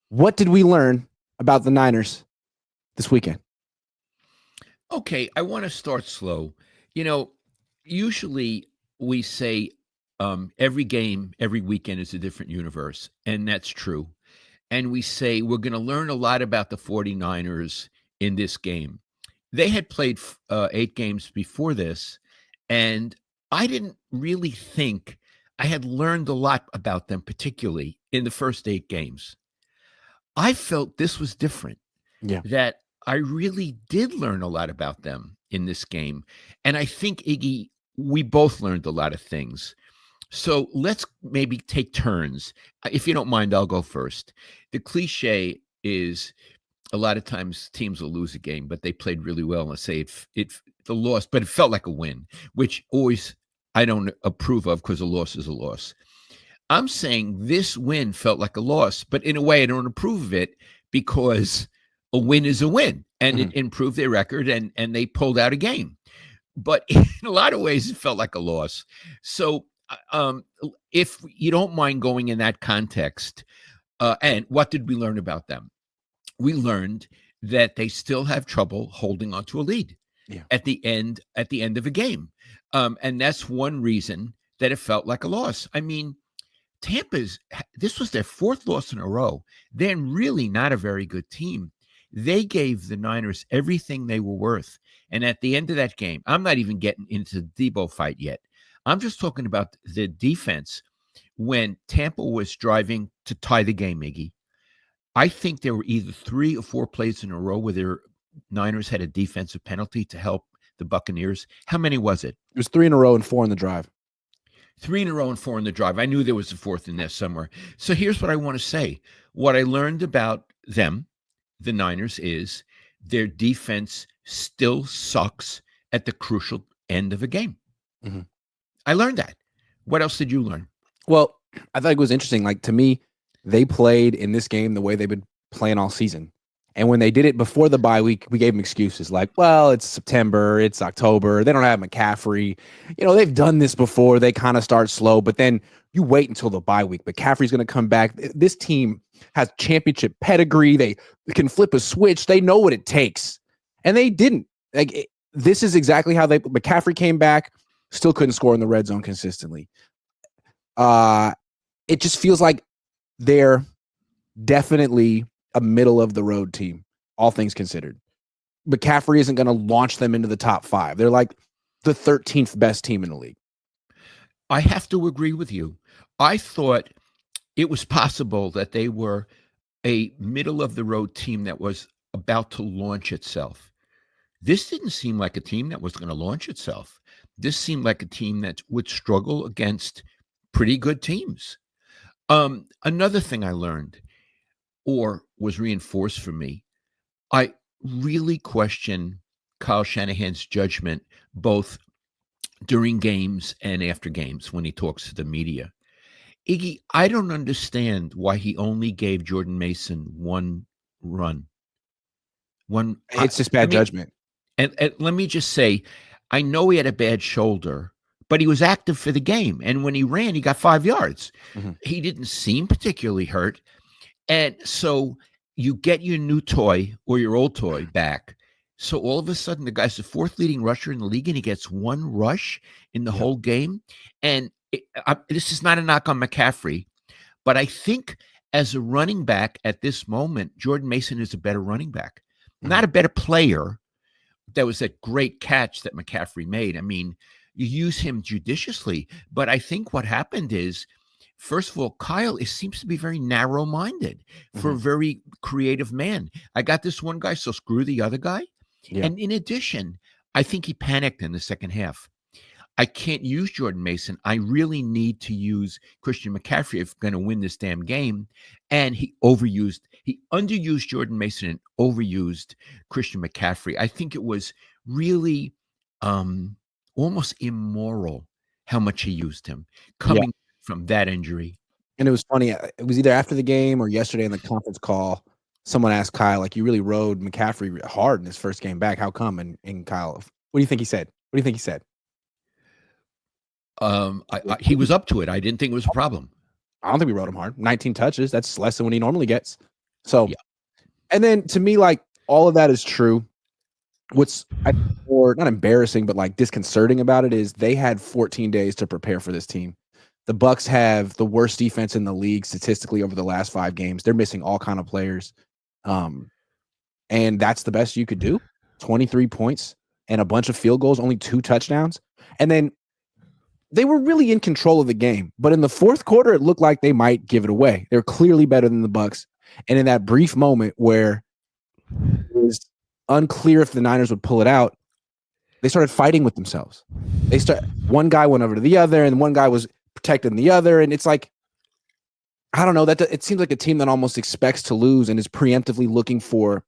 What did we learn about the Niners this weekend? Okay, I want to start slow. You know, usually we say every game, every weekend is a different universe, and that's true. And we say we're going to learn a lot about the 49ers in this game. They had played 8 games before this, and I didn't really think I had learned a lot about them, particularly in the first 8 games. I felt this was different, Yeah. that I really did learn a lot about them in this game. And I think, Iggy, we both learned a lot of things. So let's maybe take turns. If you don't mind, I'll go first. The cliche is a lot of times teams will lose a game, but they played really well. And say it the loss, but it felt like a win, which always I don't approve of because a loss is a loss. I'm saying this win felt like a loss, but in a way, I don't approve of it because a win is a win, and Mhm. it improved their record, and they pulled out a game. But in a lot of ways, it felt like a loss. So, if you don't mind going in that context, and what did we learn about them? We learned that they still have trouble holding on to a lead Yeah. at the end of a game, and that's one reason that it felt like a loss. I mean, Tampa's this was their fourth loss in a row. They're really not a very good team. They gave the Niners everything they were worth. And at the end of that game, I'm not even getting into the Debo fight yet. I'm just talking about the defense when Tampa was driving to tie the game, Iggy. I think there were either 3 or 4 plays in a row where their Niners had a defensive penalty to help the Buccaneers. How many was it? It was 3 in a row and 4 in the drive. 3 in a row and 4 in the drive. I knew there was a fourth in there somewhere. So here's what I want to say. What I learned about them, the Niners, is their defense still sucks at the crucial end of a game. Mhm. I learned that. What else did you learn? Well, I thought it was interesting. Like, to me, they played in this game the way they've been playing all season. And when they did it before the bye week, we gave them excuses like, well, it's September, it's October, they don't have McCaffrey. They've done this before. They kind of start slow, but then you wait until the bye week. McCaffrey's going to come back. This team has championship pedigree. They can flip a switch. They know what it takes. And they didn't. This is exactly how McCaffrey came back, still couldn't score in the red zone consistently. It just feels like they're definitely a middle of the road team, all things considered. McCaffrey isn't going to launch them into the top 5. They're like the 13th best team in the league. I have to agree with you. I thought it was possible that they were a middle of the road team that was about to launch itself. This didn't seem like a team that was going to launch itself. This seemed like a team that would struggle against pretty good teams. Another thing I learned or was reinforced for me, I really question Kyle Shanahan's judgment both during games and after games when he talks to the media. Iggy, I don't understand why he only gave Jordan Mason one run. It's just I bad mean, judgment. and let me just say, I know he had a bad shoulder, but he was active for the game. And when he ran, he got 5 yards. Mm-hmm. He didn't seem particularly hurt. And so you get your new toy or your old toy back. So all of a sudden, the guy's the fourth leading rusher in the league, and he gets one rush in the whole game. And this is not a knock on McCaffrey, but I think as a running back at this moment, Jordan Mason is a better running back, not a better player. That was that great catch that McCaffrey made. I mean, you use him judiciously, but I think what happened is, first of all, Kyle seems to be very narrow-minded for a very creative man. I got this one guy, so screw the other guy. Yeah. And in addition, I think he panicked in the second half. I can't use Jordan Mason. I really need to use Christian McCaffrey if I'm going to win this damn game. And he underused Jordan Mason and overused Christian McCaffrey. I think it was really almost immoral how much he used him Yeah. coming from that injury. And it was funny. It was either after the game or yesterday in the conference call. Someone asked Kyle, like, you really rode McCaffrey hard in his first game back. How come? And Kyle, what do you think he said? What do you think he said? He was up to it. I didn't think it was a problem. I don't think we rode him hard. 19 touches. That's less than what he normally gets. So, Yeah. and then to me, like all of that is true. What's I think more not embarrassing, but like disconcerting about it is they had 14 days to prepare for this team. The Bucks have the worst defense in the league statistically over the last 5 games. They're missing all kind of players. And that's the best you could do. 23 points and a bunch of field goals, only 2 touchdowns. And then they were really in control of the game. But in the fourth quarter, it looked like they might give it away. They're clearly better than the Bucks. And in that brief moment where it was unclear if the Niners would pull it out, they started fighting with themselves. One guy went over to the other, and one guy was protecting the other. And it's like, I don't know, that it seems like a team that almost expects to lose and is preemptively looking for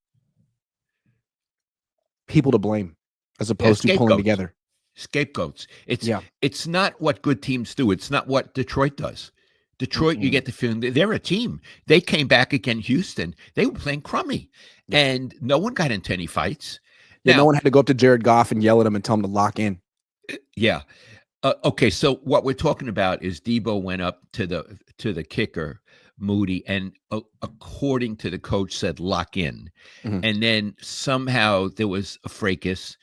people to blame as opposed to pulling together. Scapegoats. Yeah. It's not what good teams do. It's not what Detroit does. Detroit, you get the feeling that they're a team. They came back against Houston. They were playing crummy, and no one got into any fights. Yeah, no one had to go up to Jared Goff and yell at him and tell him to lock in. Yeah. Okay, so what we're talking about is Debo went up to the kicker, Moody, and according to the coach said lock in. Mhm. And then somehow there was a fracas,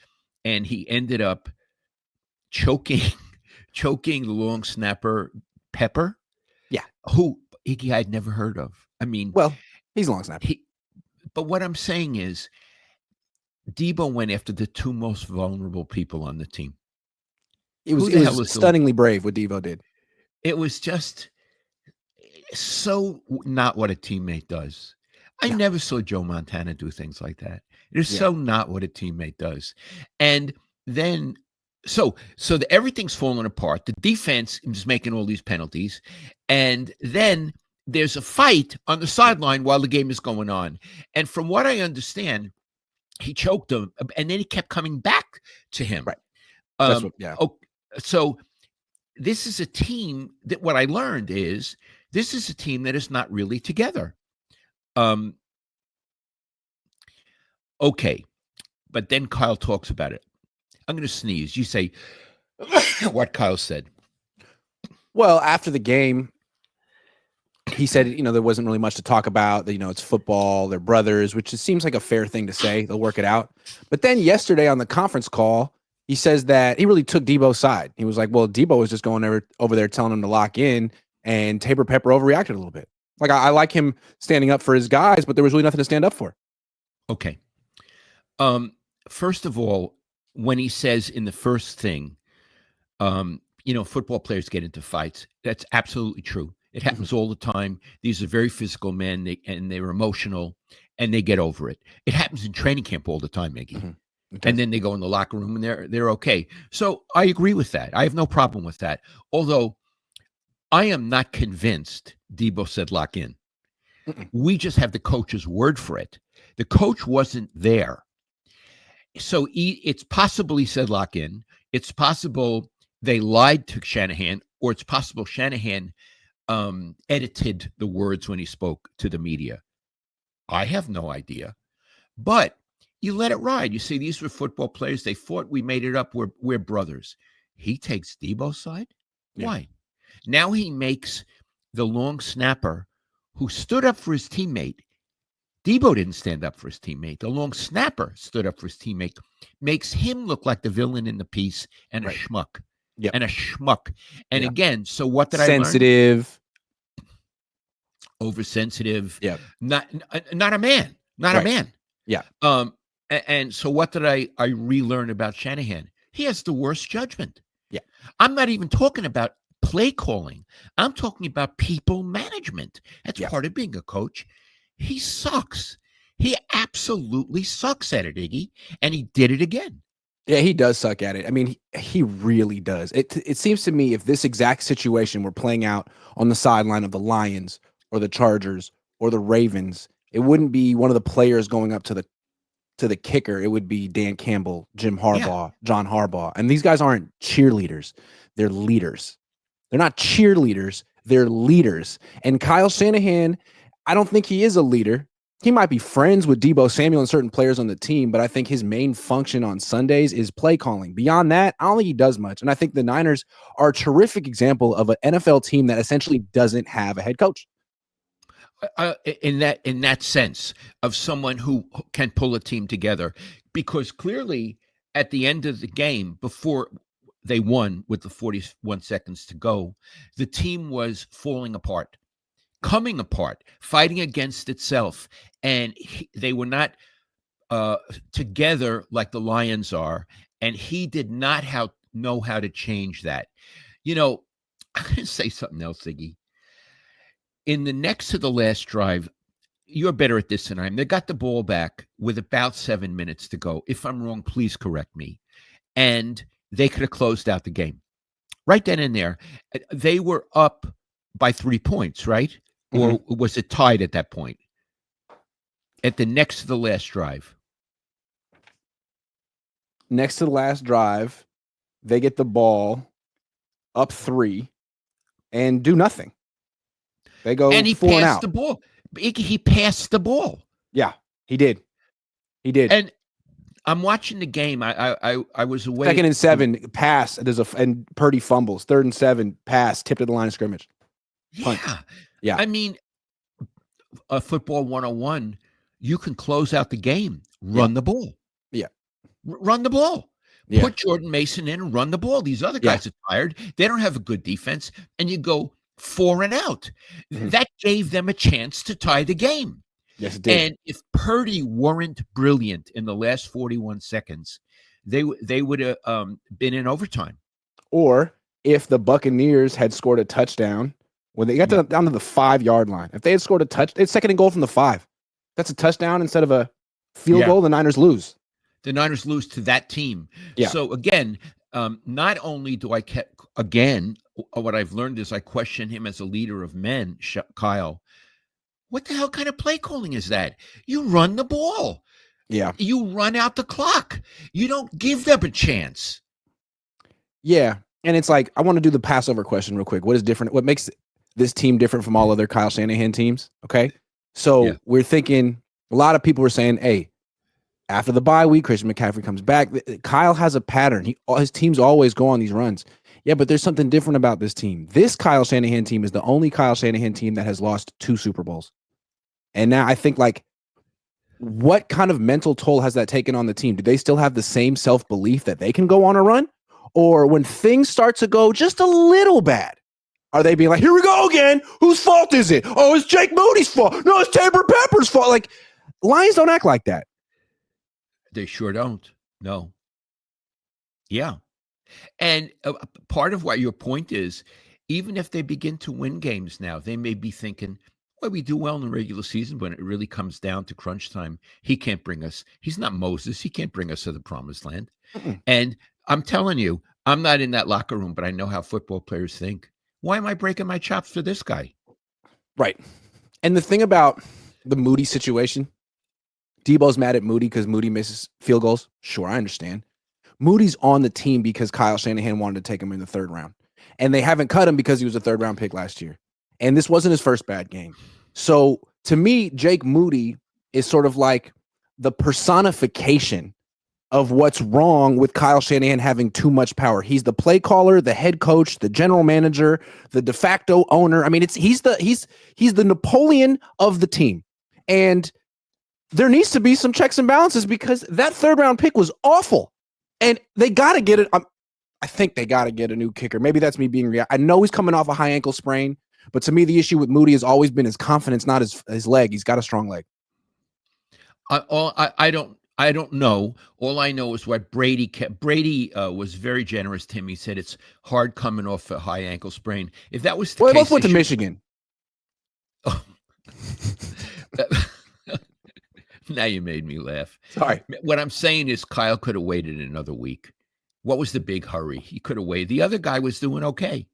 and he ended up choking the long snapper Pepper. Yeah. Who Iggy I'd never heard of. I mean, Well, he's a long snapper. But what I'm saying is Debo went after the 2 most vulnerable people on the team. It was stunningly brave what Debo did. It was just so not what a teammate does. I never saw Joe Montana do things like that. It is so not what a teammate does. And then so everything's falling apart. The defense is making all these penalties, and then there's a fight on the sideline while the game is going on. And from what I understand, he choked him, and then he kept coming back to him. Right. That's what, So this is a team that what I learned is this is a team that is not really together. Okay. But then Kyle talks about it. I'm going to sneeze. You say what Kyle said. Well, after the game, he said, there wasn't really much to talk about. It's football, they're brothers, which just seems like a fair thing to say. They'll work it out. But then yesterday on the conference call, he says that he really took Debo's side. He was like, well, Debo was just going over there telling him to lock in, and Tabor Pepper overreacted a little bit. Like, I like him standing up for his guys, but there was really nothing to stand up for. Okay. First of all, when he says in the first thing, football players get into fights, that's absolutely true. It happens all the time. These are very physical men, and they're emotional, and they get over it. It happens in training camp all the time, Miggy. Okay. And then they go in the locker room, and they're okay. So I agree with that. I have no problem with that. Although I am not convinced Debo said lock in. We just have the coach's word for it. The coach wasn't there. So it's possible he said lock in. It's possible they lied to Shanahan, or it's possible Shanahan edited the words when he spoke to the media. I have no idea. But you let it ride. You see, these were football players. They fought. We made it up. We're brothers. He takes Debo's side? Yeah. Why? Now he makes the long snapper who stood up for his teammate. Debo didn't stand up for his teammate. The long snapper stood up for his teammate. Makes him look like the villain in the piece and a schmuck. Yep. And a schmuck. And again, so what did Sensitive. I learn? Oversensitive. Yeah. Not a man. Not a man. Yeah. And so what did I relearn about Shanahan? He has the worst judgment. Yeah. I'm not even talking about play calling. I'm talking about people management. That's part of being a coach. He sucks. He absolutely sucks at it, Iggy. And he did it again. Yeah, he does suck at it. I mean, he really does. It seems to me if this exact situation were playing out on the sideline of the Lions or the Chargers or the Ravens, it wouldn't be one of the players going up to the kicker. It would be Dan Campbell, Jim Harbaugh, John Harbaugh. And these guys aren't cheerleaders. They're leaders. They're not cheerleaders. They're leaders. And Kyle Shanahan, I don't think he is a leader. He might be friends with Debo Samuel and certain players on the team, but I think his main function on Sundays is play calling. Beyond that, I don't think he does much. And I think the Niners are a terrific example of an NFL team that essentially doesn't have a head coach. In that sense of someone who can pull a team together, because clearly at the end of the game, before they won with the 41 seconds to go, the team was falling apart, coming apart, fighting against itself, and they were not together like the Lions are, and he did not know how to change that. I'm going to say something else, Ziggy. In the next to the last drive, you're better at this than I am. They got the ball back with about 7 minutes to go. If I'm wrong, please correct me. And they could have closed out the game right then and there. They were up by 3 points, right? Or was it tied at that point? At the next to the last drive. Next to the last drive, they get the ball up 3 and do nothing. They go and he 4 and passed out. the ball. He passed the ball. Yeah, he did. He did. And I'm watching the game. I was away. 2nd and 7 pass. And Purdy fumbles. 3rd and 7 pass tipped at the line of scrimmage. Punt. Yeah. I mean, a football 101. You can close out the game. Run the ball. Yeah. Run the ball. Yeah. Put Jordan Mason in and run the ball. These other guys are tired. They don't have a good defense. And you go 4 and out. That gave them a chance to tie the game. Yes, it did. And if Purdy weren't brilliant in the last 41 seconds, they would have been in overtime. Or if the Buccaneers had scored a touchdown when they got down to the 5-yard line, if they had scored a touchdown, it's 2nd and goal from the 5. That's a touchdown instead of a field goal. The Niners lose. The Niners lose to that team. Yeah. So again, not only do what I've learned is I question him as a leader of men, Kyle. What the hell kind of play calling is that? You run the ball. Yeah. You run out the clock. You don't give them a chance. Yeah. And it's like, I want to do the Passover question real quick. What is different? What makes this team different from all other Kyle Shanahan teams? Okay. So we're thinking, a lot of people were saying, hey, after the bye week, Christian McCaffrey comes back. Kyle has a pattern. His teams always go on these runs. Yeah, but there's something different about this team. This Kyle Shanahan team is the only Kyle Shanahan team that has lost 2 Super Bowls. And now I think, like, what kind of mental toll has that taken on the team? Do they still have the same self-belief that they can go on a run? Or when things start to go just a little bad, are they being like, here we go again? Whose fault is it? Oh, it's Jake Moody's fault. No, it's Tabor Pepper's fault. Like, Lions don't act like that. They sure don't. No. Yeah. And part of what your point is, even if they begin to win games now, they may be thinking, well, we do well in the regular season. When it really comes down to crunch time, he can't bring us. He's not Moses. He can't bring us to the promised land. And I'm telling you, I'm not in that locker room, but I know how football players think. Why am I breaking my chops for this guy? Right. And the thing about the Moody situation, Debo's mad at Moody because Moody misses field goals. Sure, I understand. Moody's on the team because Kyle Shanahan wanted to take him in the 3rd round. And they haven't cut him because he was a 3rd round pick last year. And this wasn't his first bad game. So to me, Jake Moody is sort of like the personification of what's wrong with Kyle Shanahan having too much power. He's the play caller, the head coach, the general manager, the de facto owner. I mean, he's the Napoleon of the team. And there needs to be some checks and balances because that 3rd round pick was awful. And they got to get it. I think they got to get a new kicker. Maybe that's me being real. I know he's coming off a high ankle sprain, but to me, the issue with Moody has always been his confidence, not his leg. He's got a strong leg. I don't know. All I know is what Brady kept. Brady was very generous to him. He said it's hard coming off a high ankle sprain. If that was the case, they both went to Michigan. Oh. Now you made me laugh. Sorry. What I'm saying is Kyle could have waited another week. What was the big hurry? He could have waited. The other guy was doing okay.